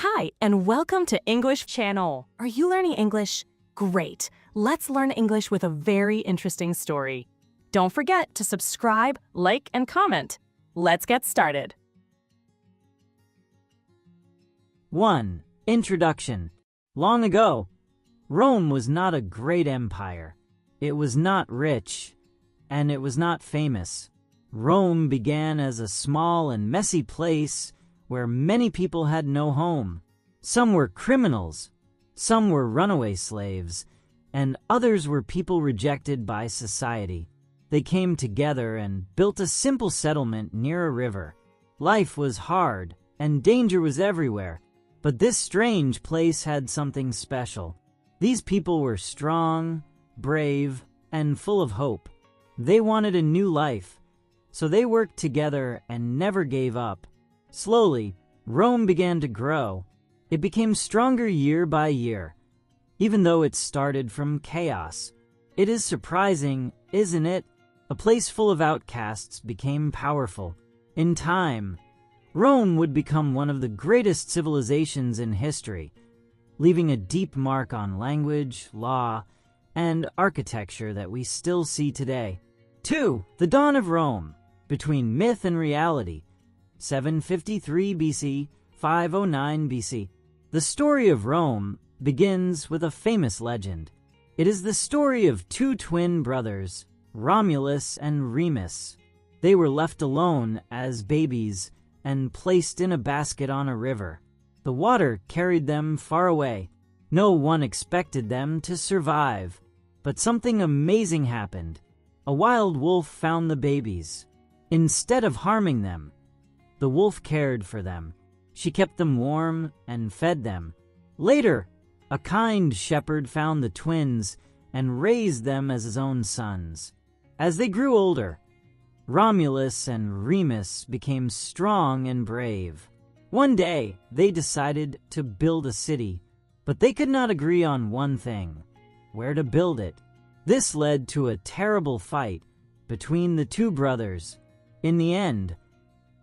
Hi, and welcome to English Channel. Are you learning English? Great. Let's learn English with a very interesting story. Don't forget to subscribe, like, and comment. Let's get started. 1. Introduction. Long ago, Rome was not a great empire. It was not rich, and it was not famous. Rome began as a small and messy place where many people had no home. Some were criminals, some were runaway slaves, and others were people rejected by society. They came together and built a simple settlement near a river. Life was hard, and danger was everywhere, but this strange place had something special. These people were strong, brave, and full of hope. They wanted a new life, so they worked together and never gave up. Slowly, Rome began to grow. It became stronger year by year, even though it started from chaos. It is surprising, isn't it? A place full of outcasts became powerful. In time, Rome would become one of the greatest civilizations in history, leaving a deep mark on language, law, and architecture that we still see today. 2. The dawn of Rome, between myth and reality. 753 BC, 509 BC. The story of Rome begins with a famous legend. It is the story of two twin brothers, Romulus and Remus. They were left alone as babies and placed in a basket on a river. The water carried them far away. No one expected them to survive, but something amazing happened. A wild wolf found the babies. Instead of harming them, the wolf cared for them. She kept them warm and fed them. Later, a kind shepherd found the twins and raised them as his own sons. As they grew older, Romulus and Remus became strong and brave. One day, they decided to build a city, but they could not agree on one thing: where to build it. This led to a terrible fight between the two brothers. In the end,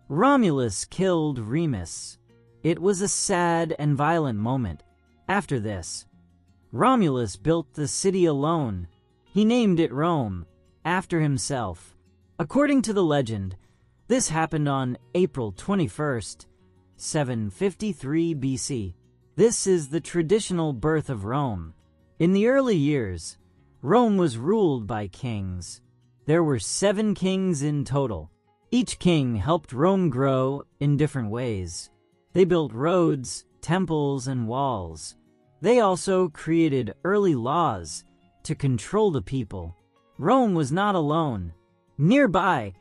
Romulus killed Remus. It was a sad and violent moment. After this, Romulus built the city alone. He named it Rome, after himself. According to the legend, this happened on April 21st, 753 BC. This is the traditional birth of Rome. In the early years, Rome was ruled by kings. There were 7 kings in total. Each king helped Rome grow in different ways. They built roads, temples, and walls. They also created early laws to control the people. Rome was not alone. Nearby,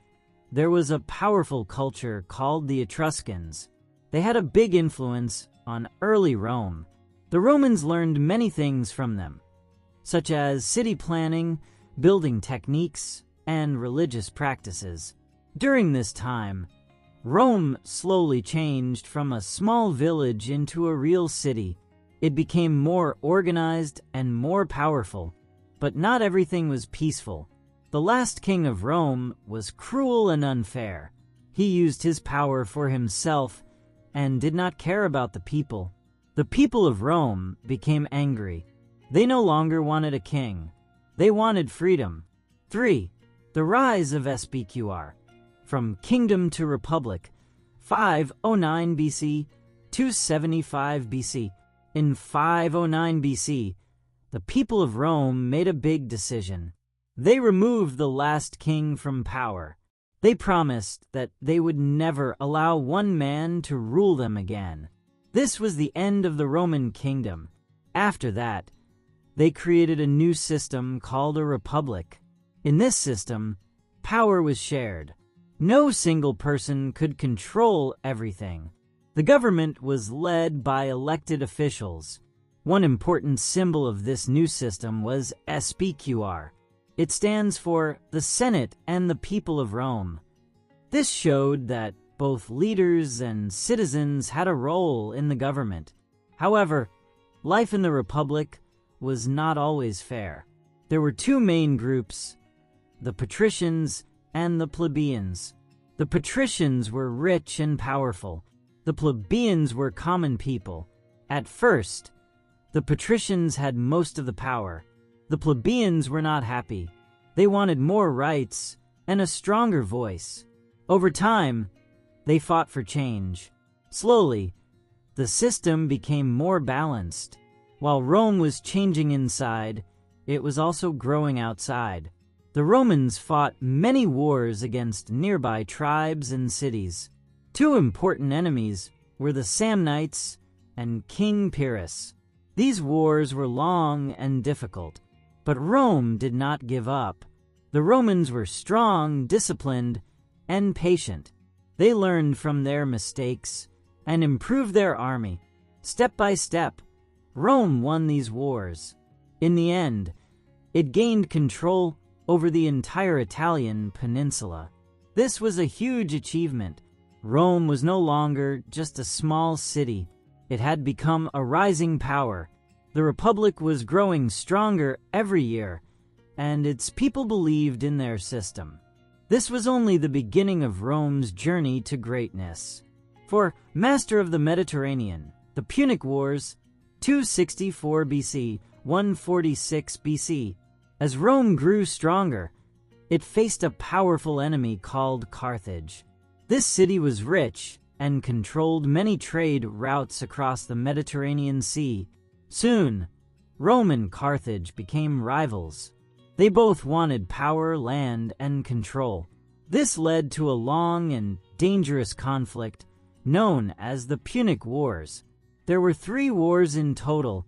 there was a powerful culture called the Etruscans. They had a big influence on early Rome. The Romans learned many things from them, such as city planning, building techniques, and religious practices. During this time, Rome slowly changed from a small village into a real city. It became more organized and more powerful, but not everything was peaceful. The last king of Rome was cruel and unfair. He used his power for himself and did not care about the people. The people of Rome became angry. They no longer wanted a king. They wanted freedom. 3. The rise of SPQR. From kingdom to republic, 509 BC, 275 BC. In 509 BC, the people of Rome made a big decision. They removed the last king from power. They promised that they would never allow one man to rule them again. This was the end of the Roman kingdom. After that, they created a new system called a republic. In this system, power was shared. No single person could control everything. The government was led by elected officials. One important symbol of this new system was SPQR. It stands for the Senate and the people of Rome. This showed that both leaders and citizens had a role in the government. However, life in the Republic was not always fair. There were 2 main groups: the patricians and the plebeians. The patricians were rich and powerful. The plebeians were common people. At first, the patricians had most of the power. The plebeians were not happy. They wanted more rights and a stronger voice. Over time, they fought for change. Slowly, the system became more balanced. While Rome was changing inside, it was also growing outside. The Romans fought many wars against nearby tribes and cities. Two important enemies were the Samnites and King Pyrrhus. These wars were long and difficult, but Rome did not give up. The Romans were strong, disciplined, and patient. They learned from their mistakes and improved their army. Step by step, Rome won these wars. In the end, it gained control over the entire Italian peninsula. This was a huge achievement. Rome was no longer just a small city. It had become a rising power. The Republic was growing stronger every year, and its people believed in their system. This was only the beginning of Rome's journey to greatness. For master of the Mediterranean, the Punic Wars, 264 BC, 146 BC. As Rome grew stronger, it faced a powerful enemy called Carthage. This city was rich and controlled many trade routes across the Mediterranean Sea. Soon, Rome and Carthage became rivals. They both wanted power, land, and control. This led to a long and dangerous conflict known as the Punic Wars. There were 3 wars in total,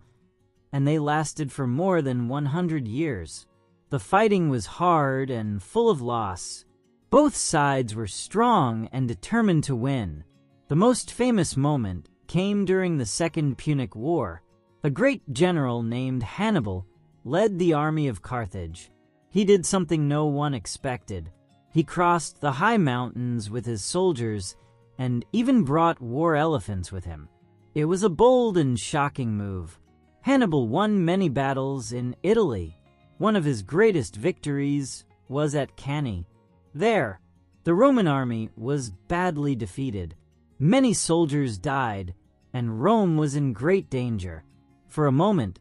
and they lasted for more than 100 years. The fighting was hard and full of loss. Both sides were strong and determined to win. The most famous moment came during the Second Punic War. A great general named Hannibal led the army of Carthage. He did something no one expected. He crossed the high mountains with his soldiers and even brought war elephants with him. It was a bold and shocking move. Hannibal won many battles in Italy. One of his greatest victories was at Cannae. There, the Roman army was badly defeated. Many soldiers died, and Rome was in great danger. For a moment,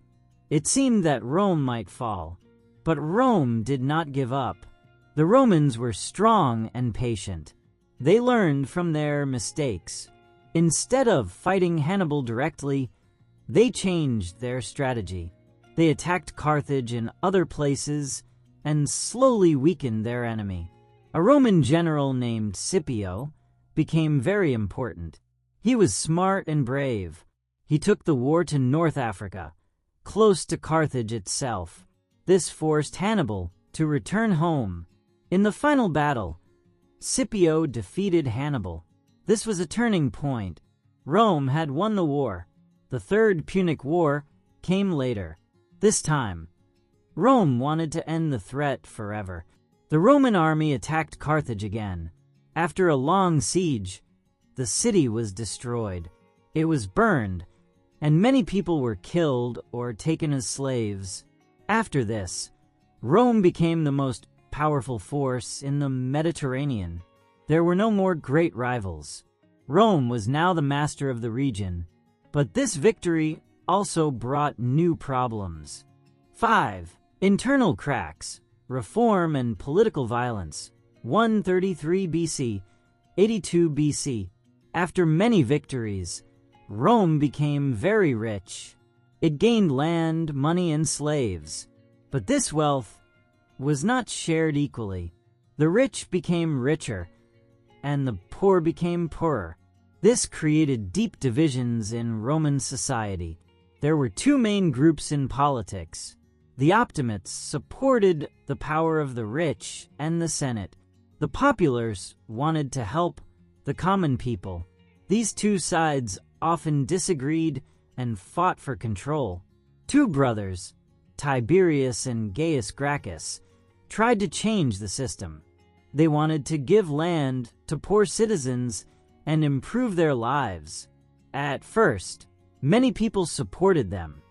it seemed that Rome might fall. But Rome did not give up. The Romans were strong and patient. They learned from their mistakes. Instead of fighting Hannibal directly, they changed their strategy. They attacked Carthage and other places and slowly weakened their enemy. A Roman general named Scipio became very important. He was smart and brave. He took the war to North Africa, close to Carthage itself. This forced Hannibal to return home. In the final battle, Scipio defeated Hannibal. This was a turning point. Rome had won the war. The Third Punic War came later. This time, Rome wanted to end the threat forever. The Roman army attacked Carthage again. After a long siege, the city was destroyed. It was burned, and many people were killed or taken as slaves. After this, Rome became the most powerful force in the Mediterranean. There were no more great rivals. Rome was now the master of the region. But this victory also brought new problems. 5. Internal cracks, reform and political violence. 133 BC, 82 BC. After many victories, Rome became very rich. It gained land, money, and slaves. But this wealth was not shared equally. The rich became richer, and the poor became poorer. This created deep divisions in Roman society. There were 2 main groups in politics. The Optimates supported the power of the rich and the Senate. The populars wanted to help the common people. These 2 sides often disagreed and fought for control. 2 brothers, Tiberius and Gaius Gracchus, tried to change the system. They wanted to give land to poor citizens and improve their lives. At first, many people supported them,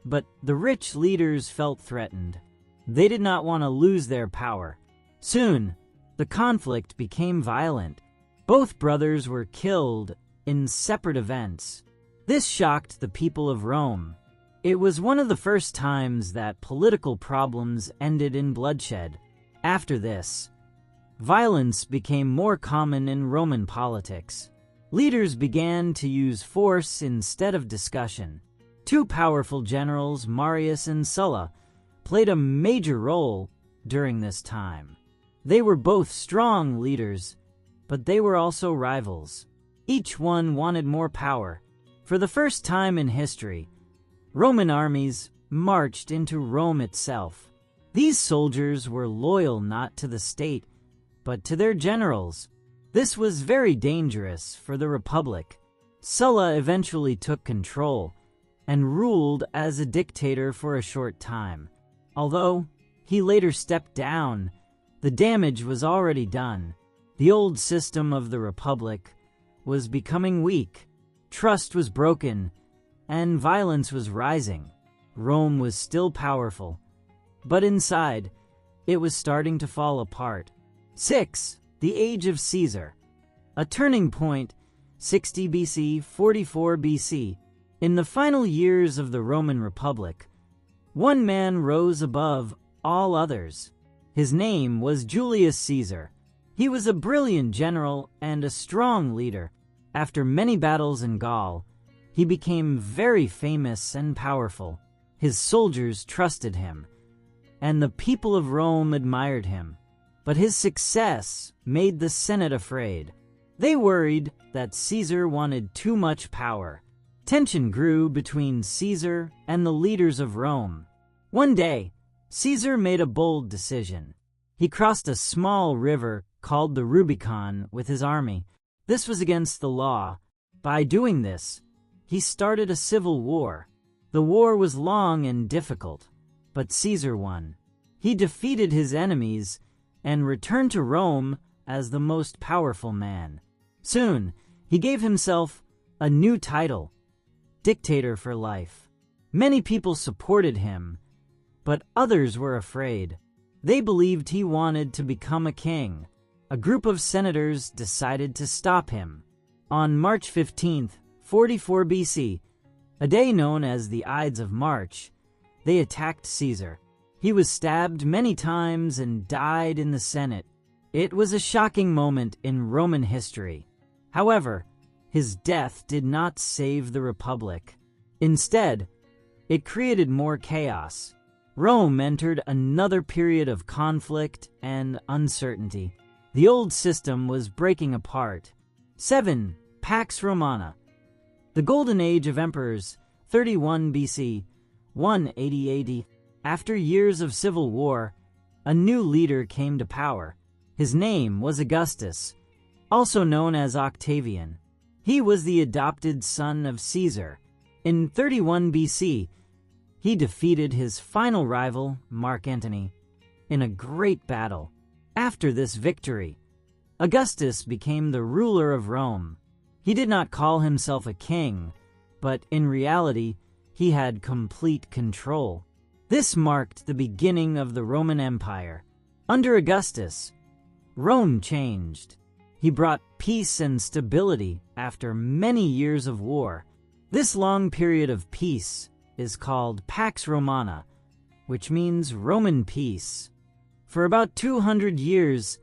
but the rich leaders felt threatened. They did not want to lose their power. Soon, the conflict became violent. Both brothers were killed, in separate events. This shocked the people of Rome. It was one of the first times that political problems ended in bloodshed. After this, violence became more common in Roman politics. Leaders began to use force instead of discussion. Two powerful generals, Marius and Sulla, played a major role during this time. They were both strong leaders, but they were also rivals. Each one wanted more power. For the first time in history, Roman armies marched into Rome itself. These soldiers were loyal not to the state, but to their generals. This was very dangerous for the Republic. Sulla eventually took control and ruled as a dictator for a short time. Although he later stepped down, the damage was already done. The old system of the Republic was becoming weak. Trust was broken, and violence was rising. Rome was still powerful, but inside, it was starting to fall apart. 6. The Age of Caesar. A turning point, 60 BC, 44 BC. In the final years of the Roman Republic, one man rose above all others. His name was Julius Caesar. He was a brilliant general and a strong leader. After many battles in Gaul, he became very famous and powerful. His soldiers trusted him, and the people of Rome admired him. But his success made the Senate afraid. They worried that Caesar wanted too much power. Tension grew between Caesar and the leaders of Rome. One day, Caesar made a bold decision. He crossed a small river called the Rubicon with his army. This was against the law. By doing this, he started a civil war. The war was long and difficult, but Caesar won. He defeated his enemies and returned to Rome as the most powerful man. Soon, he gave himself a new title, dictator for life. Many people supported him, but others were afraid. They believed he wanted to become a king. A group of senators decided to stop him. On March 15, 44 BC, a day known as the Ides of March, they attacked Caesar. He was stabbed many times and died in the Senate. It was a shocking moment in Roman history. However, his death did not save the Republic. Instead, it created more chaos. Rome entered another period of conflict and uncertainty. The old system was breaking apart. 7. Pax Romana. The Golden Age of Emperors, 31 BC, 180 AD. After years of civil war, a new leader came to power. His name was Augustus, also known as Octavian. He was the adopted son of Caesar. In 31 BC, he defeated his final rival, Mark Antony, in a great battle. After this victory, Augustus became the ruler of Rome. He did not call himself a king, but in reality, he had complete control. This marked the beginning of the Roman Empire. Under Augustus, Rome changed. He brought peace and stability after many years of war. This long period of peace is called Pax Romana, which means Roman peace. For about 200 years,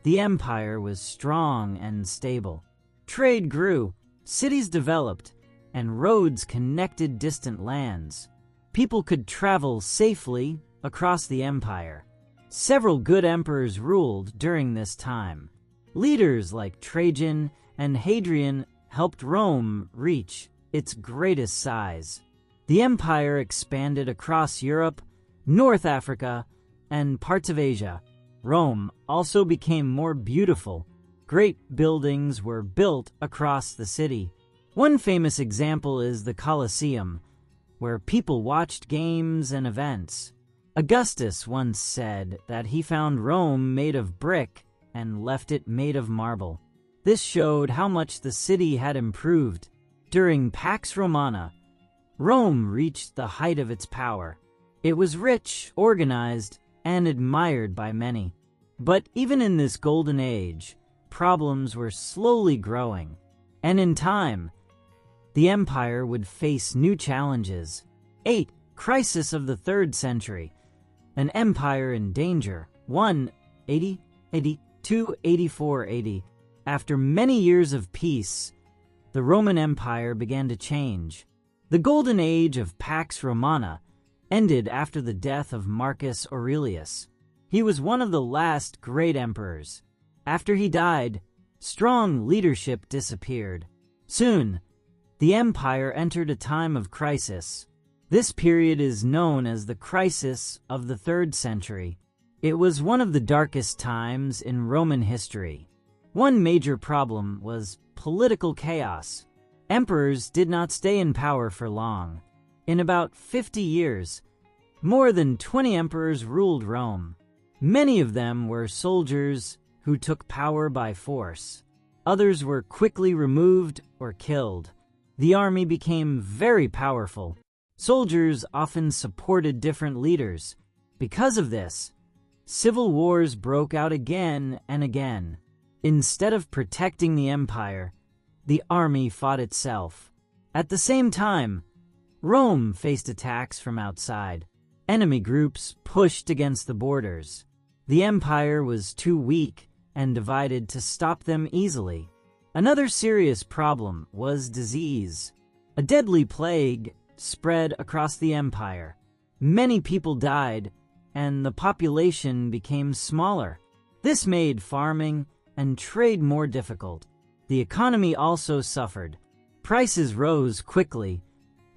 the empire was strong and stable. Trade grew, cities developed, and roads connected distant lands. People could travel safely across the empire. Several good emperors ruled during this time. Leaders like Trajan and Hadrian helped Rome reach its greatest size. The empire expanded across Europe, North Africa, and parts of Asia. Rome also became more beautiful. Great buildings were built across the city. One famous example is the Colosseum, where people watched games and events. Augustus once said that he found Rome made of brick and left it made of marble. This showed how much the city had improved. During Pax Romana, Rome reached the height of its power. It was rich, organized, and admired by many. But even in this golden age, problems were slowly growing. and in time, the empire would face new challenges. 8. Crisis of the 3rd century. An empire in danger. 180 AD, 284 AD. After many years of peace, the Roman Empire began to change. The golden age of Pax Romana ended after the death of Marcus Aurelius. He was one of the last great emperors. After he died, strong leadership disappeared. Soon, the empire entered a time of crisis. This period is known as the crisis of the 3rd century. It was one of the darkest times in Roman history. One major problem was political chaos. Emperors did not stay in power for long. In about 50 years, more than 20 emperors ruled Rome. Many of them were soldiers who took power by force. Others were quickly removed or killed. The army became very powerful. Soldiers often supported different leaders. Because of this, civil wars broke out again and again. Instead of protecting the empire, the army fought itself. At the same time, Rome faced attacks from outside. Enemy groups pushed against the borders. The empire was too weak and divided to stop them easily. Another serious problem was disease. A deadly plague spread across the empire. Many people died, and the population became smaller. This made farming and trade more difficult. The economy also suffered. Prices rose quickly,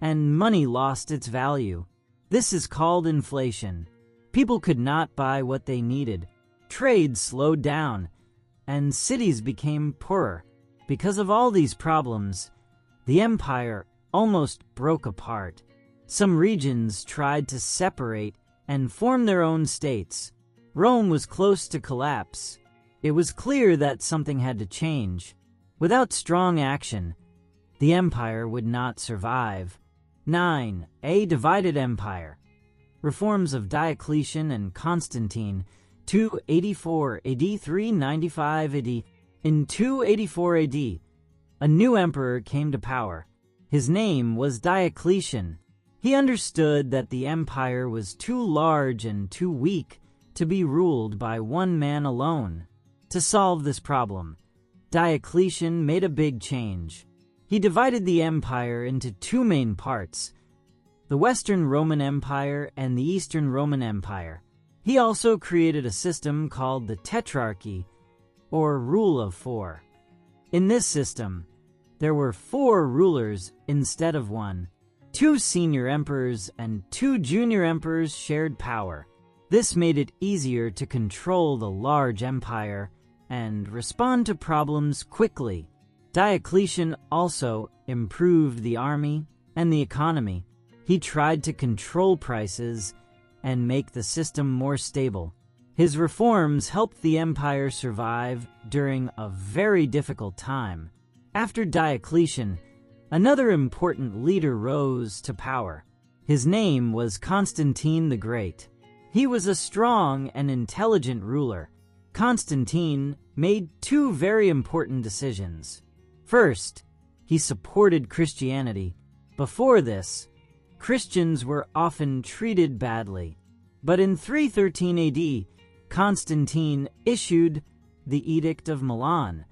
and money lost its value. This is called inflation. People could not buy what they needed. Trade slowed down, and cities became poorer. Because of all these problems, the empire almost broke apart. Some regions tried to separate and form their own states. Rome was close to collapse. It was clear that something had to change. Without strong action, the empire would not survive. 9. A divided empire. Reforms of Diocletian and Constantine, 284 AD, 395 AD. In 284 AD, a new emperor came to power. His name was Diocletian. He understood that the empire was too large and too weak to be ruled by one man alone. To solve this problem, Diocletian made a big change. He divided the empire into two main parts, the Western Roman Empire and the Eastern Roman Empire. He also created a system called the Tetrarchy, or Rule of Four. In this system, there were 4 rulers instead of 1. 2 senior emperors and 2 junior emperors shared power. This made it easier to control the large empire and respond to problems quickly. Diocletian also improved the army and the economy. He tried to control prices and make the system more stable. His reforms helped the empire survive during a very difficult time. After Diocletian, another important leader rose to power. His name was Constantine the Great. He was a strong and intelligent ruler. Constantine made 2 very important decisions. First, he supported Christianity. Before this, Christians were often treated badly. But in 313 AD, Constantine issued the Edict of Milan,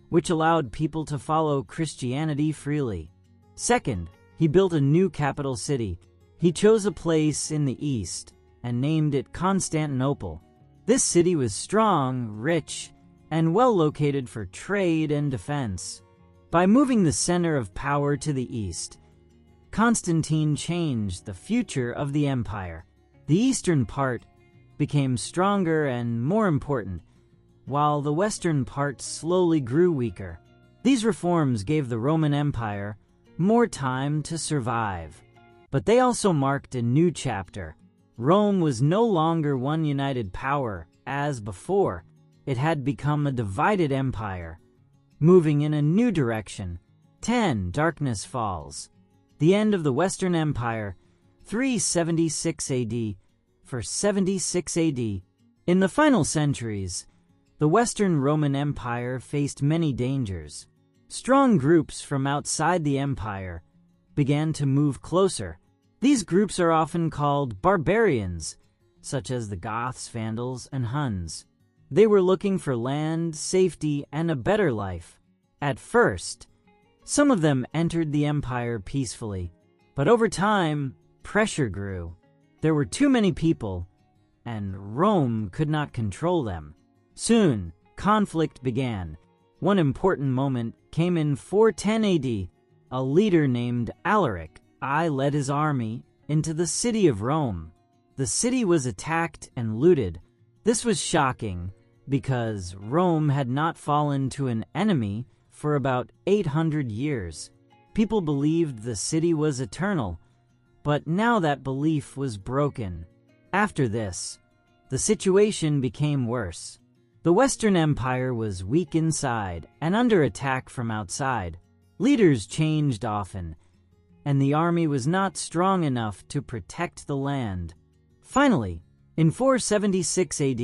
which allowed people to follow Christianity freely. Second, he built a new capital city. He chose a place in the east and named it Constantinople. This city was strong, rich, and well located for trade and defense. By moving the center of power to the east, Constantine changed the future of the empire. The eastern part became stronger and more important, while the western part slowly grew weaker. These reforms gave the Roman Empire more time to survive, but they also marked a new chapter. Rome was no longer one united power as before. It had become a divided empire, moving in a new direction. 10. Darkness falls. The end of the Western Empire, 376 AD. For 76 AD. In the final centuries, the Western Roman Empire faced many dangers. Strong groups from outside the empire began to move closer. These groups are often called barbarians, such as the Goths, Vandals, and Huns. They were looking for land, safety, and a better life. At first, some of them entered the empire peacefully, but over time, pressure grew. There were too many people, and Rome could not control them. Soon, conflict began. One important moment came in 410 AD. A leader named Alaric I led his army into the city of Rome. The city was attacked and looted. This was shocking because Rome had not fallen to an enemy for about 800 years. People believed the city was eternal, but now that belief was broken. After this, the situation became worse. The Western Empire was weak inside and under attack from outside. Leaders changed often, and the army was not strong enough to protect the land. Finally, in 476 AD,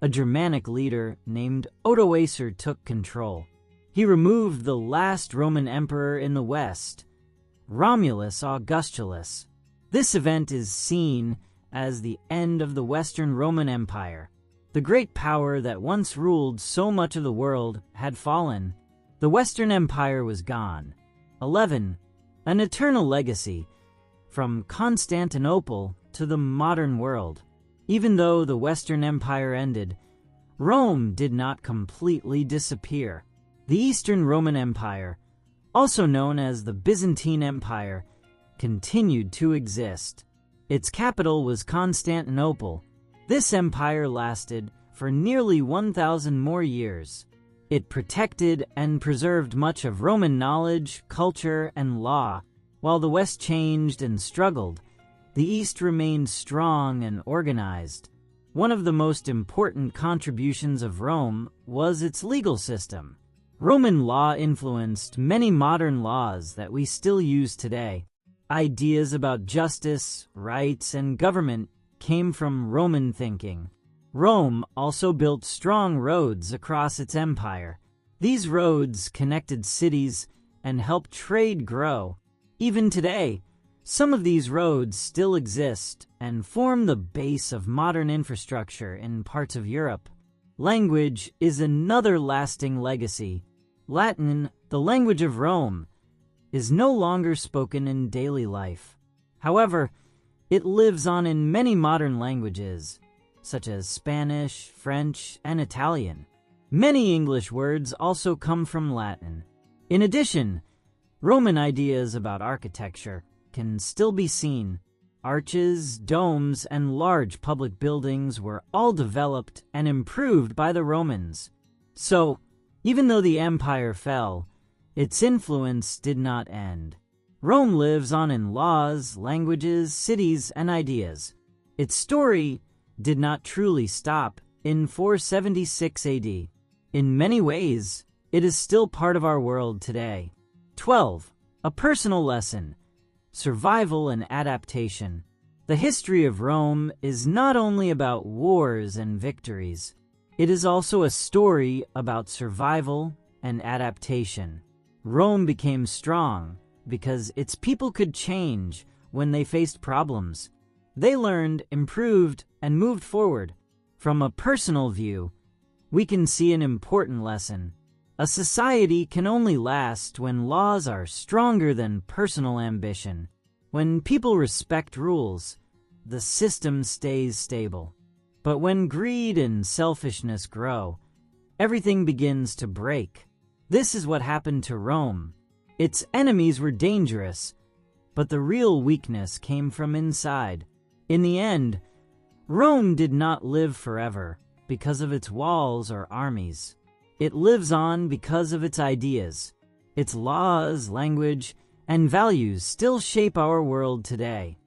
a Germanic leader named Odoacer took control. He removed the last Roman emperor in the West, Romulus Augustulus. This event is seen as the end of the Western Roman Empire. The great power that once ruled so much of the world had fallen. The Western Empire was gone. 11. An eternal legacy, from Constantinople to the modern world. Even though the Western Empire ended, Rome did not completely disappear. The Eastern Roman Empire, also known as the Byzantine Empire, continued to exist. Its capital was Constantinople. This empire lasted for nearly 1,000 more years. It protected and preserved much of Roman knowledge, culture, and law. While the West changed and struggled, the East remained strong and organized. One of the most important contributions of Rome was its legal system. Roman law influenced many modern laws that we still use today. Ideas about justice, rights, and government came from Roman thinking. Rome also built strong roads across its empire. These roads connected cities and helped trade grow. Even today, some of these roads still exist and form the base of modern infrastructure in parts of Europe. Language is another lasting legacy. Latin, the language of Rome, is no longer spoken in daily life. However, it lives on in many modern languages, such as Spanish, French, and Italian. Many English words also come from Latin. In addition, Roman ideas about architecture can still be seen. Arches, domes, and large public buildings were all developed and improved by the Romans. So, even though the empire fell, its influence did not end. Rome lives on in laws, languages, cities, and ideas. Its story did not truly stop in 476 AD. In many ways, it is still part of our world today. 12. A personal lesson: survival and adaptation. The history of Rome is not only about wars and victories. It is also a story about survival and adaptation. Rome became strong because its people could change when they faced problems. They learned, improved, and moved forward. From a personal view, we can see an important lesson. A society can only last when laws are stronger than personal ambition. When people respect rules, the system stays stable. But when greed and selfishness grow, everything begins to break. This is what happened to Rome. Its enemies were dangerous, but the real weakness came from inside. In the end, Rome did not live forever because of its walls or armies. It lives on because of its ideas. Its laws, language, and values still shape our world today.